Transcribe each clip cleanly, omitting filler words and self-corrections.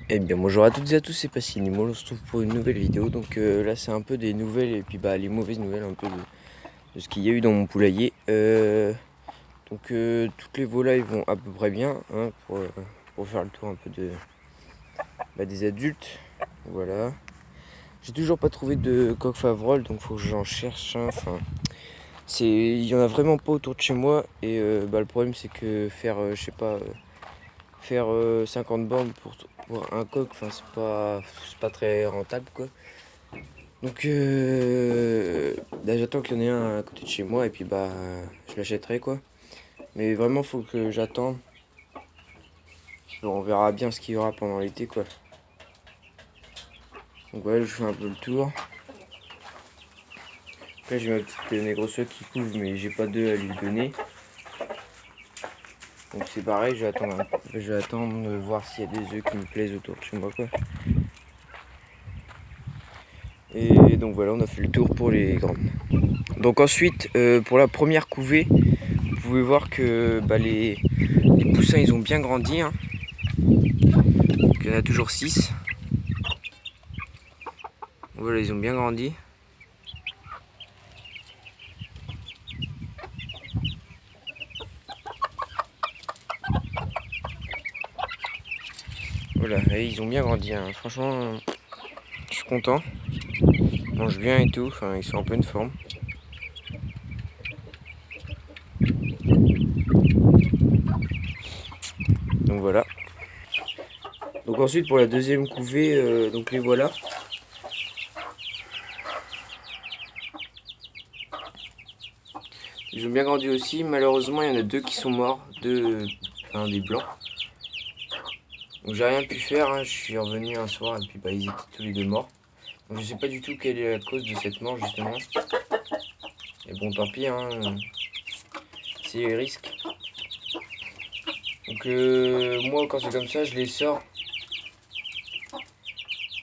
Eh bien bonjour à toutes et à tous, c'est Passinimo, on se retrouve pour une nouvelle vidéo. Donc là c'est un peu des nouvelles et puis les mauvaises nouvelles un peu de ce qu'il y a eu dans mon poulailler. Toutes les volailles vont à peu près bien hein, pour faire le tour un peu des adultes. Voilà. J'ai toujours pas trouvé de coq favrol, donc faut que j'en cherche un. Enfin, il y en a vraiment pas autour de chez moi et le problème c'est que faire je sais pas faire 50 bornes pour un coq, enfin c'est pas très rentable quoi. Donc là, j'attends qu'il y en ait un à côté de chez moi et puis je l'achèterai quoi. Mais vraiment faut que j'attende. On verra bien ce qu'il y aura pendant l'été quoi. Donc voilà, je fais un peu le tour. Là j'ai ma petite négresseuse qui couvre mais j'ai pas d'œufs à lui donner. Donc c'est pareil, je vais attendre de voir s'il y a des œufs qui me plaisent autour de chez moi quoi. Et donc voilà, on a fait le tour pour les grandes. Donc ensuite, pour la première couvée, vous pouvez voir que les poussins ils ont bien grandi. Hein. Donc, il y en a toujours 6. Voilà, ils ont bien grandi. Voilà, et ils ont bien grandi. Hein. Franchement, je suis content. Ils mangent bien et tout. Enfin, ils sont en pleine forme. Donc voilà. Donc ensuite pour la deuxième couvée, donc les voilà. Ils ont bien grandi aussi. Malheureusement, il y en a 2 qui sont morts, des blancs. Donc j'ai rien pu faire. Hein. Je suis revenu un soir et puis ils étaient tous les 2 morts. Donc je sais pas du tout quelle est la cause de cette mort justement. Et bon, tant pis. Hein. C'est les risques. Donc moi quand c'est comme ça, je les sors.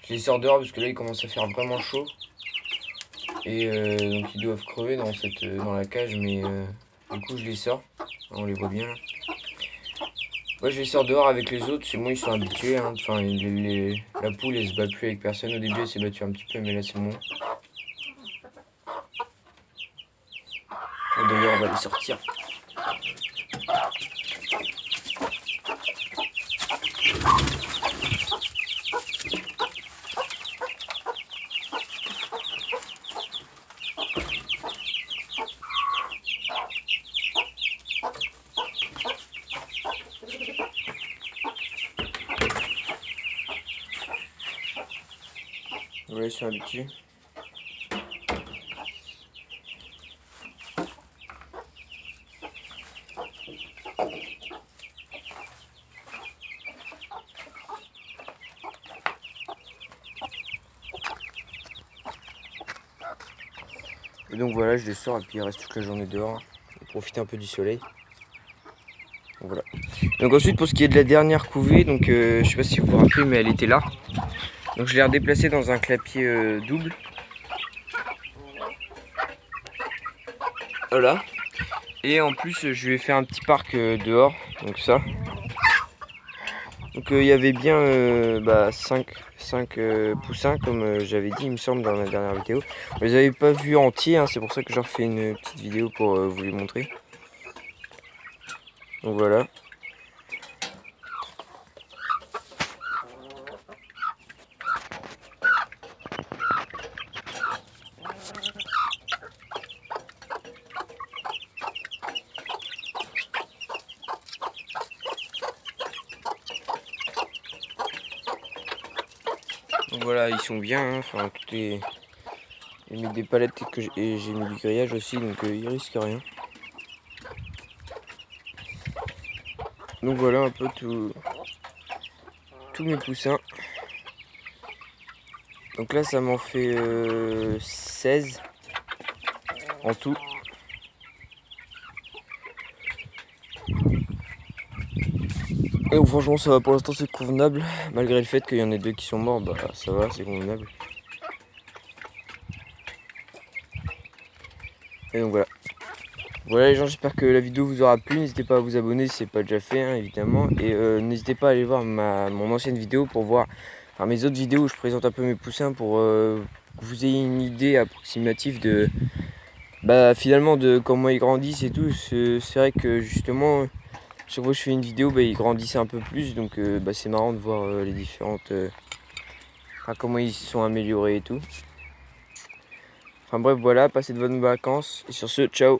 Je les sors dehors parce que là il commence à faire vraiment chaud. Et donc ils doivent crever dans la cage, mais du coup je les sors. On les voit bien là. Moi je les sors dehors avec les autres, c'est moi ils sont habitués. Hein. Enfin, la poule elle se bat plus avec personne. Au début elle s'est battue un petit peu, mais là c'est bon. D'ailleurs on va les sortir. Voilà, ils sont habitués. Et donc voilà, je les sors et puis ils restent toute la journée dehors. Pour profiter un peu du soleil. Donc voilà. Donc ensuite pour ce qui est de la dernière couvée, donc je sais pas si vous vous rappelez mais elle était là. Donc je l'ai redéplacée dans un clapier double. Voilà. Et en plus je lui ai fait un petit parc dehors. Donc ça. Donc il y avait bien 5 poussins comme j'avais dit il me semble dans la dernière vidéo. Vous les avez pas vus entiers, hein, c'est pour ça que je refais une petite vidéo pour vous les montrer. Donc voilà. Donc voilà, ils sont bien, hein. Enfin j'ai mis des palettes et j'ai mis du grillage aussi, donc ils risquent rien. Donc voilà un peu tous mes poussins. Donc là ça m'en fait 16 en tout. Et donc, franchement ça va pour l'instant, c'est convenable. Malgré le fait qu'il y en ait 2 qui sont morts, ça va, c'est convenable. Et donc voilà. Voilà les gens, j'espère que la vidéo vous aura plu. N'hésitez pas à vous abonner si ce n'est pas déjà fait, hein, évidemment. Et n'hésitez pas à aller voir mon ancienne vidéo pour voir mes autres vidéos où je présente un peu mes poussins pour que vous ayez une idée approximative de finalement de comment ils grandissent et tout. C'est vrai que justement, chaque fois que je fais une vidéo, ils grandissent un peu plus. Donc c'est marrant de voir les différentes... comment ils se sont améliorés et tout. Enfin bref, voilà, passez de bonnes vacances. Et sur ce, ciao!